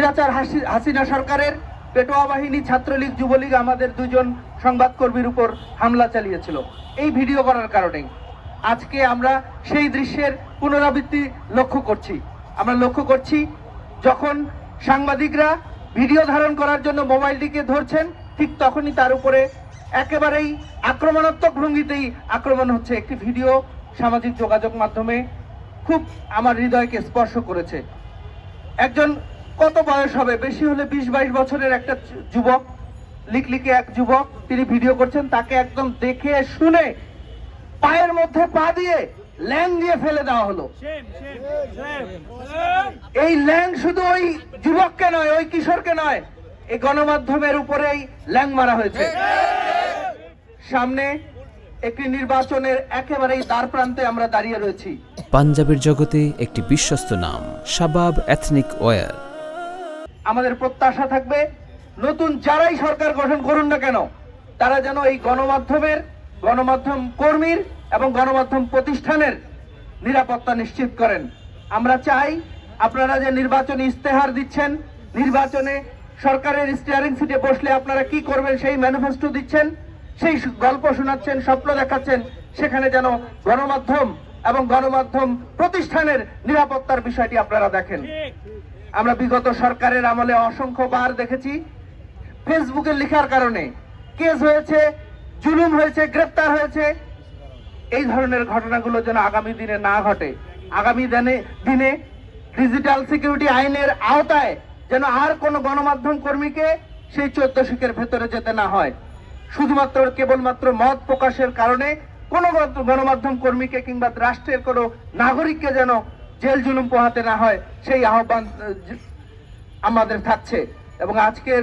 স্বৈরাচার হাসিনা সরকারের পেটোয়া বাহিনী, ছাত্রলীগ, যুবলীগ আমাদের দুজন সংবাদকর্মীর উপর হামলা চালিয়েছিল। এই ভিডিও করার কারণে আজকে আমরা সেই দৃশ্যের পুনরাবৃত্তি লক্ষ্য করছি। আমরা লক্ষ্য করছি যখন সাংবাদিকরা ভিডিও ধারণ করার জন্য মোবাইলটিকে ধরছেন, ঠিক তখনই তার উপরে একেবারেই আক্রমণাত্মক ভঙ্গিতেই আক্রমণ হচ্ছে। একটি ভিডিও সামাজিক যোগাযোগ মাধ্যমে খুব আমার হৃদয়কে স্পর্শ করেছে। একজন কত বয়স হবে, বেশি হলে 20-22 বছরের একটা যুবক, লিকলিকে এক যুবক, তিনি ভিডিও করছেন। তাকে একদম দেখে শুনে পায়ের মধ্যে পা দিয়ে ল্যাং দিয়ে ফেলে দেওয়া হলো। এই ল্যাং শুধু ওই যুবককে নয়, ওই কিশোরকে নয়, এই গণমাধ্যমের উপরেই ল্যাং মারা হয়েছে। সামনে একটি নির্বাচনের একেবারেই দ্বার প্রান্তে আমরা দাঁড়িয়ে রয়েছি। পাঞ্জাবের জগতে একটি বিশ্বস্ত নাম, শাবাব এথনিক ওয়্যার। আমাদের প্রত্যাশা থাকবে নতুন যারাই সরকার গঠন করুন না কেন, তারা যেন এই গণমাধ্যম কর্মীর এবং গণমাধ্যম প্রতিষ্ঠানের নিরাপত্তা নিশ্চিত করেন। আমরা চাই আপনারা যে নির্বাচনী ইস্তেহার দিচ্ছেন, নির্বাচনে সরকারের স্টিয়ারিং সিটে বসলে আপনারা কি করবেন সেই ম্যানিফেস্টো দিচ্ছেন, সেই গল্প শোনাচ্ছেন, স্বপ্ন দেখাচ্ছেন, সেখানে যেন গণমাধ্যম এবং গণমাধ্যম প্রতিষ্ঠানের নিরাপত্তার বিষয়টি আপনারা দেখেন। আমরা বিগত সরকারের আমলে অসংখ্যবার দেখেছি ফেসবুকে লেখার কারণে কেস হয়েছে, জুলুম হয়েছে, গ্রেপ্তার হয়েছে। এই ধরনের ঘটনাগুলো যেন আগামী দিনে না ঘটে। আগামী দিনে ডিজিটাল সিকিউরিটি আইনের আওতায় যেন আর কোনো গণমাধ্যম কর্মীকে সেই 14 শিখের ভেতরে যেতে না হয়। শুধুমাত্র কেবলমাত্র মত প্রকাশের কারণে কোনো গণমাধ্যম কর্মীকে কিংবা রাষ্ট্রের কোনো নাগরিককে যেন জেল জুলুম পোহাতে না হয়, সেই আহ্বান আমাদের থাকছে। এবং আজকের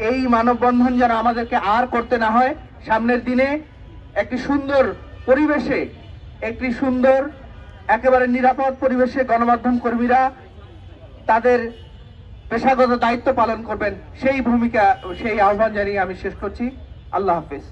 এই মানববন্ধন যেন আমাদেরকে আর করতে না হয়। সামনের দিনে একটি সুন্দর পরিবেশে, একটি সুন্দর একেবারে নিরাপদ পরিবেশে গণমাধ্যম কর্মীরা তাদের পেশাগত দায়িত্ব পালন করবেন, সেই ভূমিকা, সেই আহ্বান জানিয়ে আমি শেষ করছি। আল্লাহ হাফেজ।